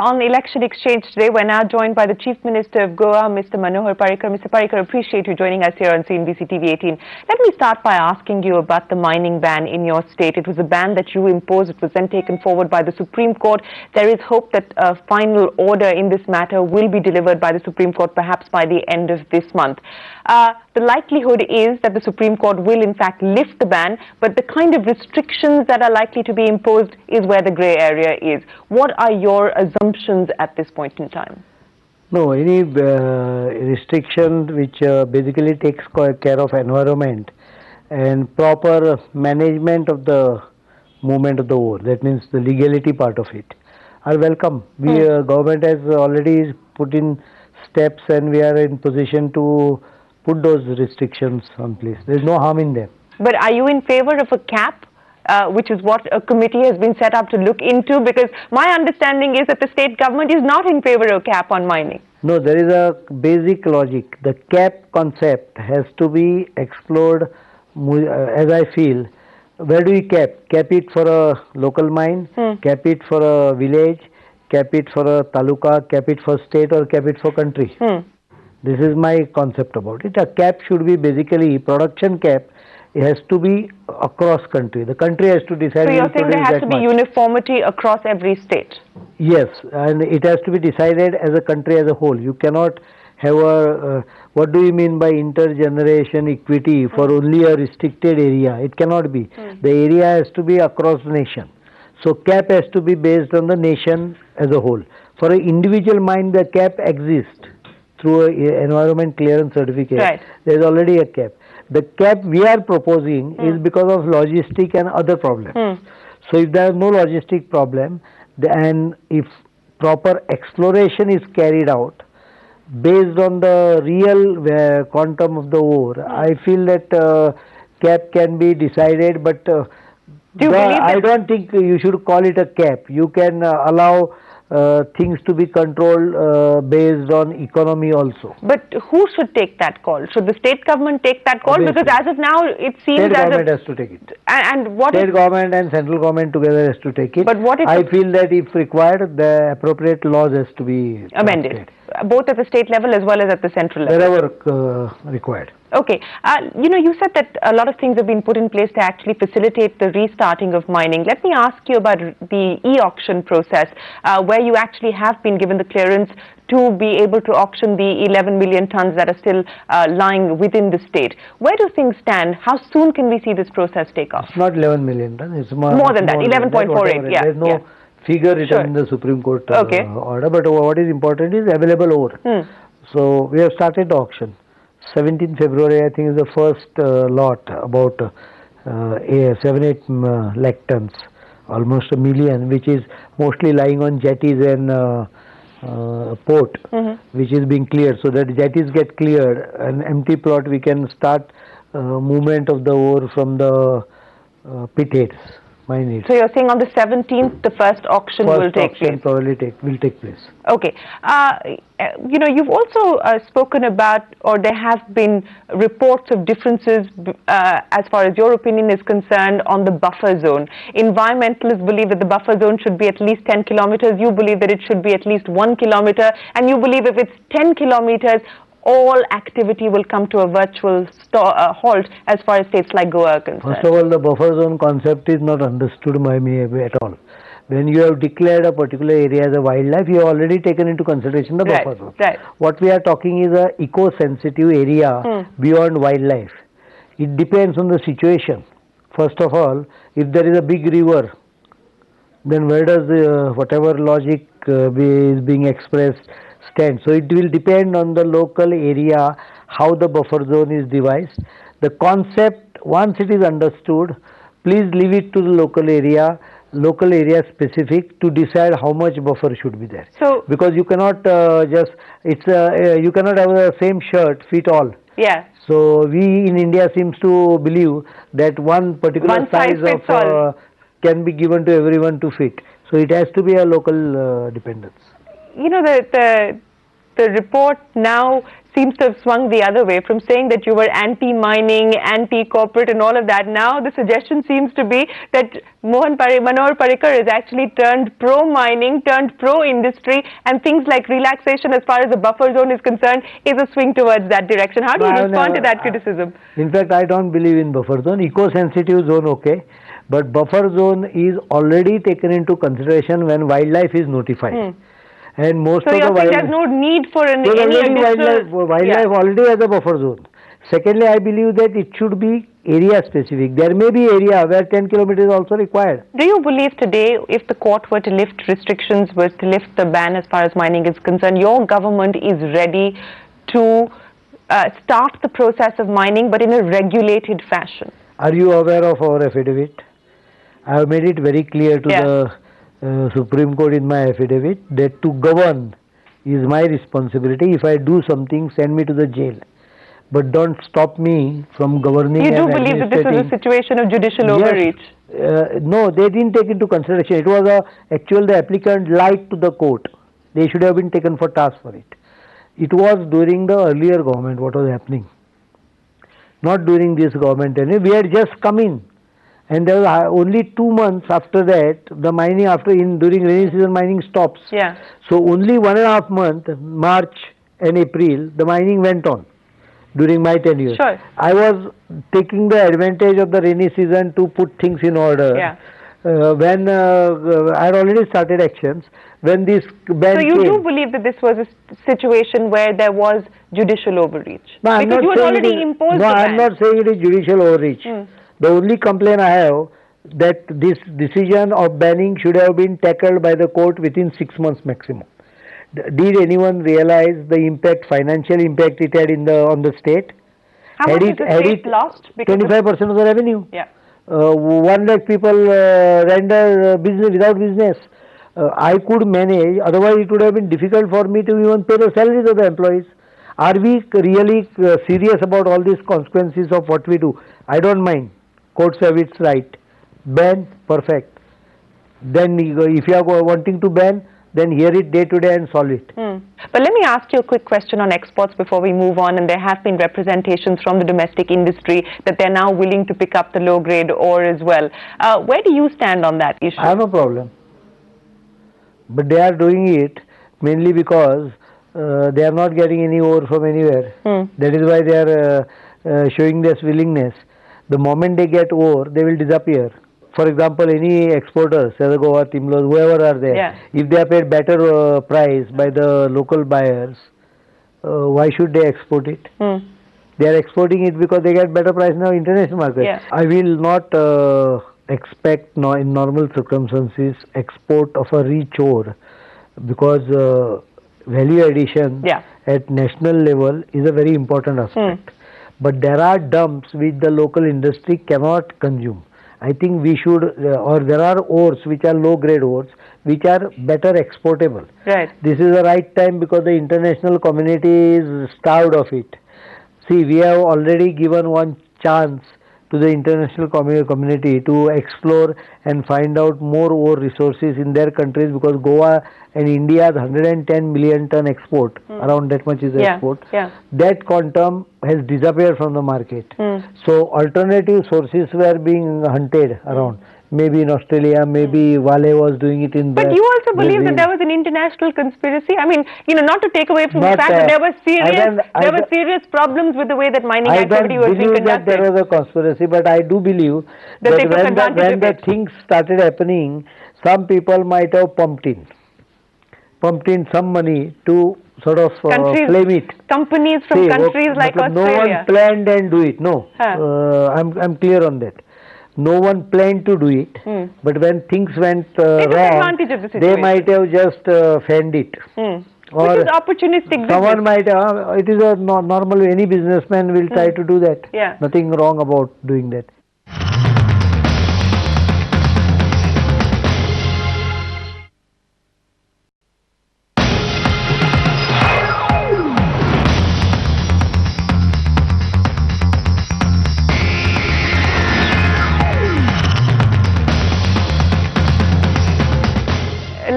on Election Exchange today. We're now joined by the Chief Minister of Goa, Mr. Manohar Parrikar. Mr. Parrikar, appreciate you joining us here on CNBC TV 18. Let me start by asking you about the mining ban in your state. It was a ban that you imposed. It was then taken forward by the Supreme Court. There is hope that a final order in this matter will be delivered by the Supreme Court, perhaps by the end of this month. The likelihood is that the Supreme Court will in fact lift the ban, but the kind of restrictions that are likely to be imposed is where the grey area is. What are your assumptions at this point in time? No, any restriction which basically takes care of environment and proper management of the movement of the ore, that means the legality part of it, are welcome. Government has already put in steps and we are in position to put those restrictions on place. There is no harm in them. But are you in favor of a cap? Which is what a committee has been set up to look into, because my understanding is that the state government is not in favor of a cap on mining. No, there is a basic logic. The cap concept has to be explored, as I feel. Where do we cap? Cap it for a local mine, cap it for a village, cap it for a taluka, cap it for state, or cap it for country. This is my concept about it. A cap should be basically production cap. It has to be across country. The country has to decide. So you're saying there has to be uniformity across every state? Yes, and it has to be decided as a country as a whole. You cannot have a, what do you mean by intergeneration equity for only a restricted area? It cannot be. The area has to be across the nation. So cap has to be based on the nation as a whole. For an individual mine, the cap exists through an environment clearance certificate. Right. There is already a cap. The cap we are proposing is because of logistic and other problems. So if there is no logistic problem, and if proper exploration is carried out based on the real quantum of the ore, I feel that cap can be decided, but I don't think you should call it a cap. You can allow things to be controlled based on economy also. But who should take that call? Should the state government take that call? Obviously. Because as of now, it seems state government has to take it. And what state government and central government together has to take it. But what if I feel that if required, the appropriate laws has to be amended, both at the state level as well as at the central level? Wherever required. Okay. You said that a lot of things have been put in place to actually facilitate the restarting of mining. Let me ask you about the e-auction process, where you actually have been given the clearance to be able to auction the 11 million tons that are still lying within the state. Where do things stand? How soon can we see this process take off? It's not 11 million tons. It's more than that, 11.48. Yeah. There's no figure written in the Supreme Court order, but what is important is available ore. So we have started the auction. 17th February, I think, is the first lot, about 7-8 lakh tons, almost a million, which is mostly lying on jetties and port, which is being cleared. So that jetties get cleared, an empty plot, we can start movement of the ore from the pit heads. So you're saying on the 17th, the first auction will take place? Probably will take place. Okay. You've also spoken about, or there have been reports of differences as far as your opinion is concerned on the buffer zone. Environmentalists believe that the buffer zone should be at least 10 kilometers. You believe that it should be at least 1 kilometer. And you believe if it's 10 kilometers, all activity will come to a virtual halt as far as states like Goa are concerned. First of all, the buffer zone concept is not understood by me at all. When you have declared a particular area as a wildlife, you have already taken into consideration the buffer zone. What we are talking is a eco-sensitive area beyond wildlife. It depends on the situation. First of all, if there is a big river, then where does whatever logic is being expressed stand? So it will depend on the local area, how the buffer zone is devised. The concept, once it is understood, please leave it to the local area specific to decide how much buffer should be there. So because you cannot you cannot have the same shirt fit all. Yeah. So we in India seems to believe that one particular size of can be given to everyone to fit. So it has to be a local dependence. The report now seems to have swung the other way, from saying that you were anti-mining, anti-corporate and all of that. Now the suggestion seems to be that Manohar Parrikar is actually turned pro-mining, turned pro-industry, and things like relaxation as far as the buffer zone is concerned is a swing towards that direction. How do you respond to that criticism? In fact, I don't believe in buffer zone. Eco-sensitive zone, okay. But buffer zone is already taken into consideration when wildlife is notified. And most so of the wildlife, there's no need for any additional... Wildlife already has a buffer zone. Secondly, I believe that it should be area specific. There may be area where 10 kilometers is also required. Do you believe today, if the court were to lift restrictions, was to lift the ban as far as mining is concerned, your government is ready to start the process of mining, but in a regulated fashion? Are you aware of our affidavit? I have made it very clear to the Supreme Court in my affidavit that to govern is my responsibility. If I do something, send me to the jail. But don't stop me from governing. You do believe that this is a situation of judicial overreach? No, they didn't take into consideration. It was actually the applicant lied to the court. They should have been taken for task for it. It was during the earlier government what was happening. Not during this government. We had just come in. And there was only 2 months after that, the mining during rainy season mining stops. Yeah. So only 1.5 months, March and April, the mining went on during my tenure. Sure. I was taking the advantage of the rainy season to put things in order. Yeah. When I had already started actions, when this ban So you came, do believe that this was a situation where there was judicial overreach? No, because you had already imposed the ban. I'm not saying it is judicial overreach. The only complaint I have that this decision of banning should have been tackled by the court within 6 months maximum. Did anyone realize the impact, financial impact it had on the state? How much is the state lost? 25% of the revenue. Yeah. 1 lakh people render business without business. I could manage, otherwise it would have been difficult for me to even pay the salaries of the employees. Are we really serious about all these consequences of what we do? I don't mind. Courts have its right. Ban, perfect. Then if you are wanting to ban, then hear it day to day and solve it. But let me ask you a quick question on exports before we move on. And there have been representations from the domestic industry that they're now willing to pick up the low-grade ore as well. Where do you stand on that issue? I have no problem. But they are doing it mainly because they are not getting any ore from anywhere. That is why they are showing this willingness. The moment they get ore, they will disappear. For example, any exporters, Goa, Timlos, whoever are there, if they are paid better price by the local buyers, why should they export it? They are exporting it because they get better price now in international market. I will not expect in normal circumstances export of a rich ore, because value addition at national level is a very important aspect. But there are dumps which the local industry cannot consume. I think we should, or there are ores which are low grade ores which are better exportable. Right. This is the right time because the international community is starved of it. See, we have already given one chance to the international community to explore and find out more ore resources in their countries, because Goa and India's 110 million ton export, around that much is the export, that quantum has disappeared from the market. So alternative sources were being hunted around. Maybe in Australia, maybe Vale was doing it in But you also believe that there was an international conspiracy? I mean, not to take away from the fact that there were serious problems with the way that mining activity was being conducted. I don't believe that there was a conspiracy, but I do believe that when the things started happening, some people might have pumped in some money to sort of claim it. Companies from countries like Australia. No one planned and do it. No, I'm clear on that. No one planned to do it, but when things went wrong, they might have just fanned it. Or which is opportunistic someone might, it is a normal, any businessman will try to do that. Nothing wrong about doing that.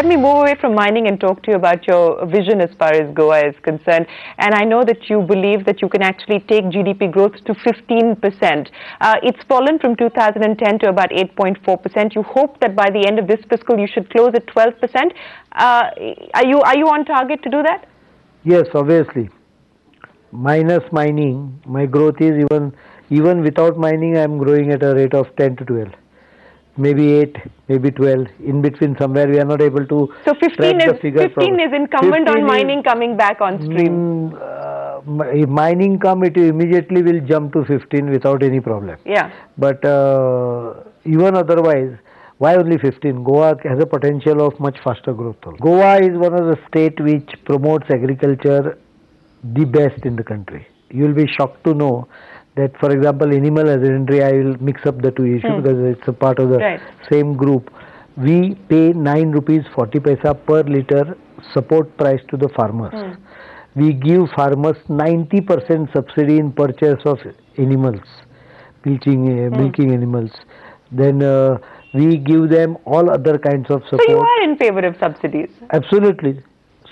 let me move away from mining and talk to you about your vision as far as Goa is concerned. And I know that you believe that you can actually take GDP growth to 15%. It's fallen from 2010 to about 8.4%. You hope that by the end of this fiscal you should close at 12%. Are you on target to do that? Yes, obviously. Minus mining, my growth is even without mining, I am growing at a rate of 10 to 12. Maybe 8, maybe 12. In between somewhere we are not able to. So 15 is incumbent on mining coming back on stream. If mining come, it immediately will jump to 15 without any problem. Yeah. But even otherwise, why only 15? Goa has a potential of much faster growth. Goa is one of the states which promotes agriculture the best in the country. You will be shocked to know that, for example, animal husbandry, I will mix up the two issues because it's a part of the same group. We pay 9 rupees 40 paisa per liter support price to the farmers. We give farmers 90% subsidy in purchase of animals, milking animals. Then we give them all other kinds of support. So you are in favor of subsidies? Absolutely.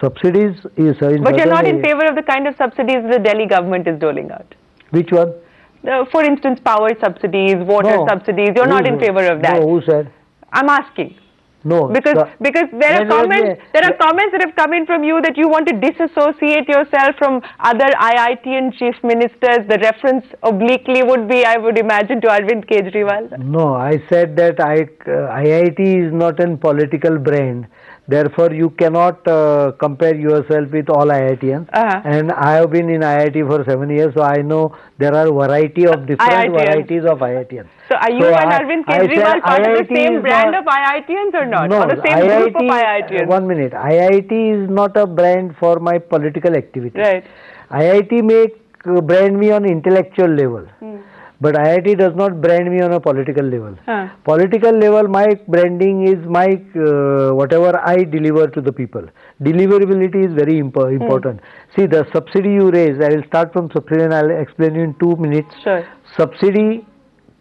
Subsidies is... But you're not in favor of the kind of subsidies the Delhi government is doling out? Which one? For instance, power subsidies, water subsidies. You're not in favor of that? No, who said? I'm asking. No. Because there are comments that have come in from you that you want to disassociate yourself from other IITian chief ministers. The reference obliquely would be, I would imagine, to Arvind Kejriwal. No, I said that IIT is not a political brand. Therefore, you cannot compare yourself with all IITians. And I have been in IIT for 7 years, so I know there are variety of different varieties of IITians. So are you and Arvind Kejriwal part of the same brand of IITians or not? No, or the same group of IITians? 1 minute. IIT is not a brand for my political activity. Right. IIT may brand me on intellectual level. But IIT does not brand me on a political level. Political level, my branding is my whatever I deliver to the people. Deliverability is very important. See, the subsidy you raise, I will start from subsidy and I will explain you in 2 minutes. Sure. Subsidy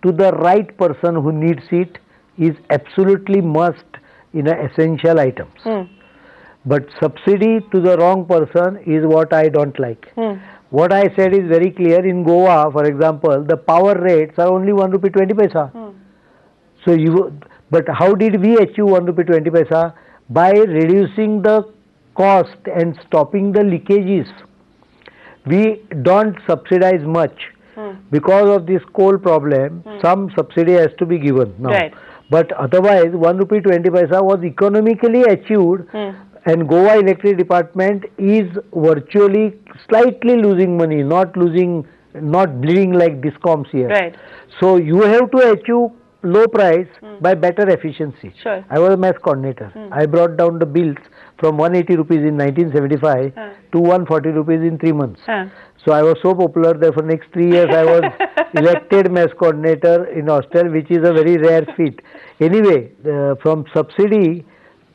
to the right person who needs it is absolutely must in essential items. But subsidy to the wrong person is what I don't like. What I said is very clear. In Goa, for example, the power rates are only 1 rupee 20 paisa. So but how did we achieve 1 rupee 20 paisa? By reducing the cost and stopping the leakages. We don't subsidize much. Because of this coal problem, some subsidy has to be given now. But otherwise, 1 rupee 20 paisa was economically achieved. And Goa Electric Department is virtually slightly losing money, not bleeding like discoms here. So you have to achieve low price by better efficiency. I was a mass coordinator. I brought down the bills from 180 rupees in 1975 to 140 rupees in 3 months. So I was so popular that for next 3 years I was elected mass coordinator in hostel, which is a very rare feat. Anyway, from subsidy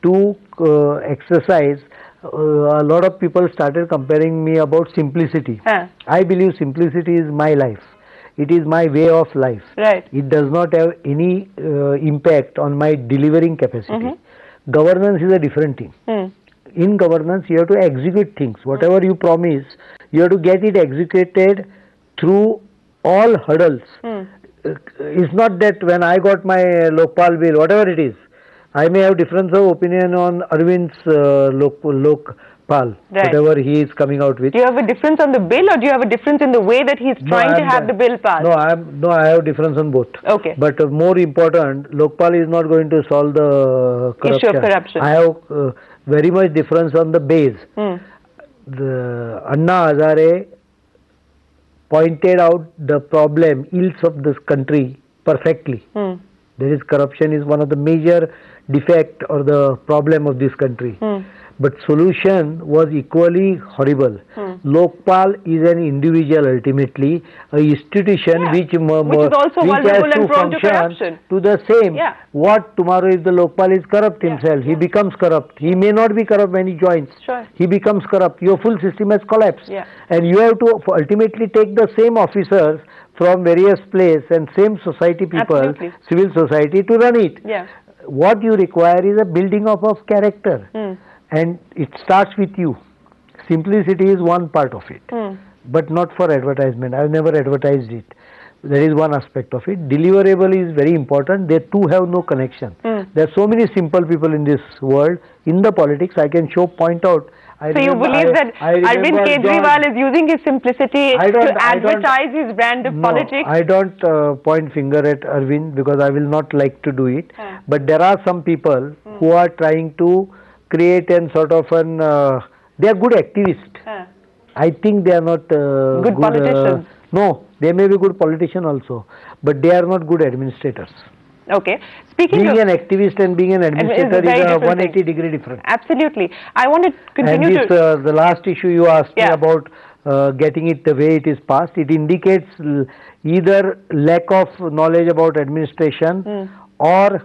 to exercise, a lot of people started comparing me about simplicity. I believe simplicity is my life. It is my way of life. It does not have any impact on my delivering capacity. Governance is a different thing. In governance, you have to execute things. Whatever you promise, you have to get it executed through all hurdles. It's not that when I got my Lokpal bill, whatever it is, I may have difference of opinion on Arvind's Lokpal, whatever he is coming out with. Do you have a difference on the bill, or do you have a difference in the way that he is trying to have the bill passed? No, I have difference on both. Okay. But more important, Lokpal is not going to solve the corruption. Issue of corruption. I have very much difference on the base. The Anna Hazare pointed out the problem, ills of this country perfectly. There is corruption is one of the major defect or the problem of this country. But solution was equally horrible. Lokpal is an individual ultimately, a institution which is also vulnerable and prone to corruption. To the same. What tomorrow if the Lokpal is corrupt himself, he becomes corrupt. He may not be corrupt when he joins. He becomes corrupt. Your full system has collapsed. And you have to ultimately take the same officers from various places and same society people, civil society to run it. What you require is a building up of character, and it starts with you. Simplicity is one part of it, but not for advertisement. I've never advertised it. There is one aspect of it. Deliverable is very important. They two have no connection. There are so many simple people in this world. In the politics, I can point out. So you believe that Arvind Kejriwal is using his simplicity to advertise his brand of politics? I don't point finger at Arvind because I will not like to do it. But there are some people who are trying to create an sort of an, they are good activists. I think they are not good politicians. No, they may be good politicians also, but they are not good administrators. Okay. Being an activist and being an administrator is a 180-degree difference. Absolutely. I want to continue and the last issue you asked me about getting it the way it is passed, it indicates either lack of knowledge about administration or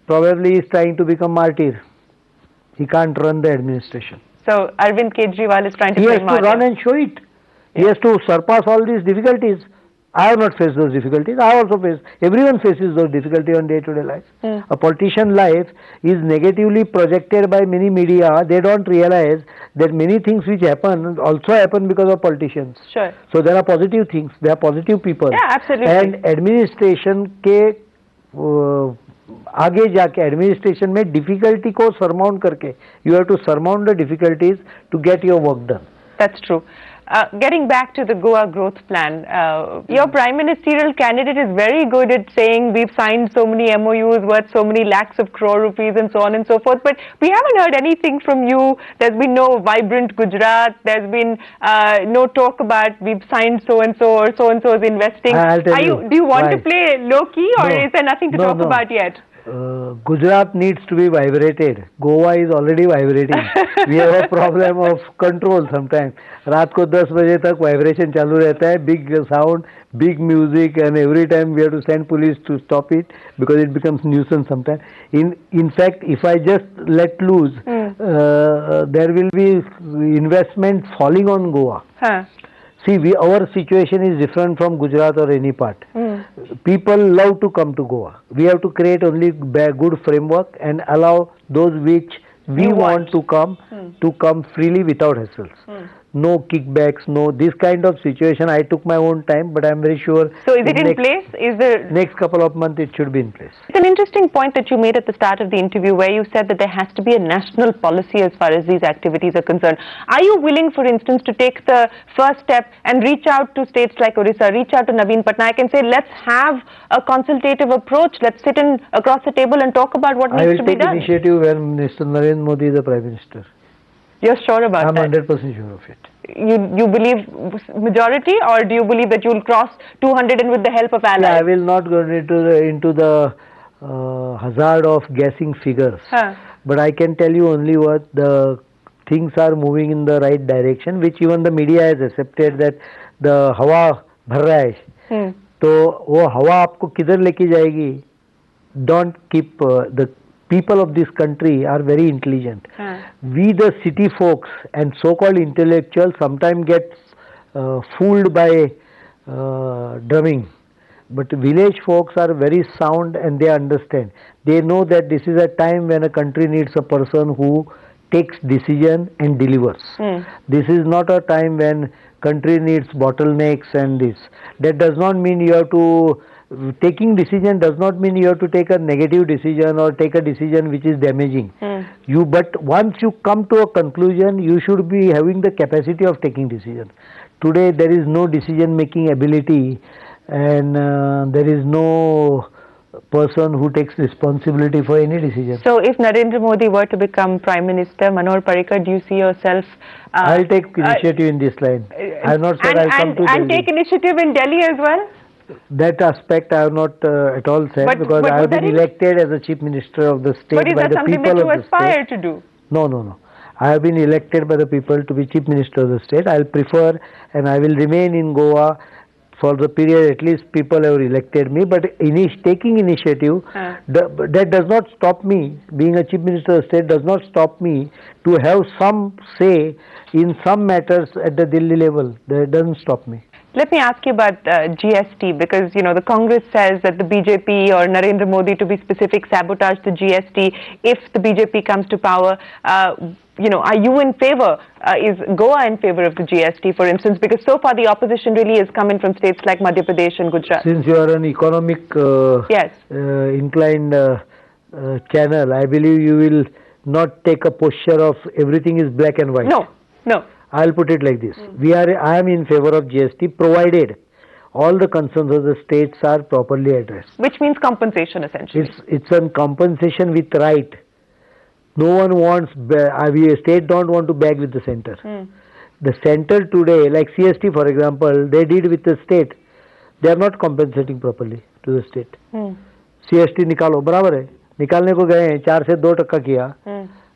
probably is trying to become martyr. He can't run the administration. So Arvind Kejriwal is trying to play martyr. He has to run and show it. He has to surpass all these difficulties. I have not faced those difficulties. I also face. Everyone faces those difficulties on day-to-day life. A politician life is negatively projected by many media. They don't realize that many things which happen also happen because of politicians. Sure. So there are positive things. There are positive people. Yeah, absolutely. And administration के आगे जाके administration में difficulty को surmount करके you have to surmount the difficulties to get your work done. That's true. Getting back to the Goa growth plan, your prime ministerial candidate is very good at saying we've signed so many MOUs worth so many lakhs of crore rupees and so on and so forth, but we haven't heard anything from you. There's been no vibrant Gujarat. There's been no talk about we've signed so-and-so or so-and-so is investing. Do you want to play low-key or is there nothing to talk about yet? Gujarat needs to be vibrated. Goa is already vibrating. We have a problem of control sometimes. रात को 10 बजे तक vibration चालू रहता है. Big sound, big music, and every time we have to send police to stop it because it becomes nuisance sometimes. In fact, if I just let loose, there will be investment falling on Goa. See, our situation is different from Gujarat or any part. People love to come to Goa. We have to create only good framework and allow those which we want to come freely without hassles. No kickbacks, no this kind of situation. I took my own time, but I am very sure. So is it in place? Is the next couple of months it should be in place. It's an interesting point that you made at the start of the interview where you said that there has to be a national policy as far as these activities are concerned. Are you willing, for instance, to take the first step and reach out to states like Orissa, reach out to Naveen Patnaik and say, let's have a consultative approach, let's sit across the table and talk about what needs to be done? I will take initiative when Mr. Narendra Modi is the Prime Minister. You're sure about that? I'm 100% sure of it. You believe majority, or do you believe that you'll cross 200 and with the help of allies? Yeah, I will not go into the hazard of guessing figures. But I can tell you only what the things are moving in the right direction, which even the media has accepted that the hawa bhar raha hai. तो वो हवा आपको किधर लेके जाएगी? Don't keep the people of this country are very intelligent. We the city folks and so-called intellectuals sometimes get fooled by drumming. But village folks are very sound and they understand. They know that this is a time when a country needs a person who takes decision and delivers. This is not a time when country needs bottlenecks and this. That does not mean you have to taking decision does not mean you have to take a negative decision or take a decision which is damaging. But once you come to a conclusion, you should be having the capacity of taking decision. Today there is no decision making ability and there is no person who takes responsibility for any decision. So if Narendra Modi were to become Prime Minister, Manohar Parrikar, do you see yourself... I'll take initiative in this line. I have not said I'll come to Delhi. And take initiative in Delhi as well? That aspect I have not at all said because I have been elected as the Chief Minister of the state by the people of the state. But is that something that you aspire to do? No. I have been elected by the people to be Chief Minister of the state. I will prefer and I will remain in Goa for the period at least people have elected me. But taking initiative, that does not stop me. Being a Chief Minister of the state does not stop me to have some say in some matters at the Delhi level. That doesn't stop me. Let me ask you about GST, because, you know, the Congress says that the BJP, or Narendra Modi to be specific, sabotage the GST if the BJP comes to power. You know, are you in favor, is Goa in favor of the GST, for instance? Because so far the opposition really has come in from states like Madhya Pradesh and Gujarat. Since you are an economic yes. inclined channel, I believe you will not take a posture of everything is black and white. No, no. I'll put it like this. I am in favor of GST provided all the concerns of the states are properly addressed. Which means compensation, essentially. It's a compensation with right. No one wants, state don't want to beg with the center. The center today, like CST for example, they did with the state. They are not compensating properly to the state. CST निकालो, बराबर है, निकालने को गए हैं, 4 से 2% किया,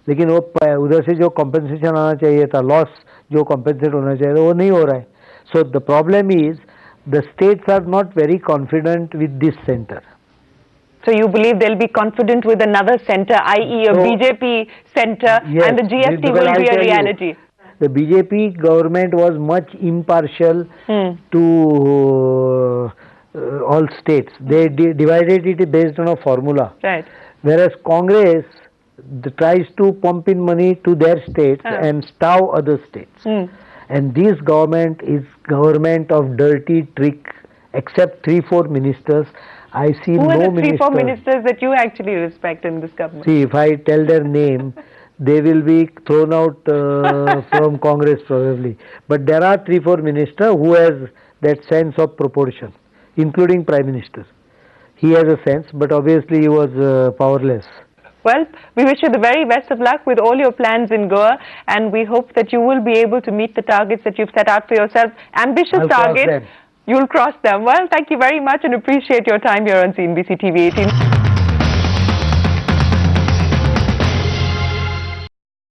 लेकिन वो उधर से जो compensation आना चाहिए था, loss जो compensate होना चाहिए था, वो नहीं हो रहा है. So the problem is, the states are not very confident with this center. So you believe they'll be confident with another center, i.e. a BJP center, yes, and the GST will be a reality? The BJP government was much impartial to all states. They divided it based on a formula. Right. Whereas Congress tries to pump in money to their states and starve other states. And this government is government of dirty trick, except 3-4 ministers. I see Who no are the minister. 3-4 ministers that you actually respect in this government? See, if I tell their name, they will be thrown out from Congress probably. But there are 3-4 ministers who has that sense of proportion, including Prime Minister. He has a sense, but obviously he was powerless. Well, we wish you the very best of luck with all your plans in Goa, and we hope that you will be able to meet the targets that you've set out for yourself. Ambitious targets. You'll cross them. Well, thank you very much and appreciate your time here on CNBC TV 18.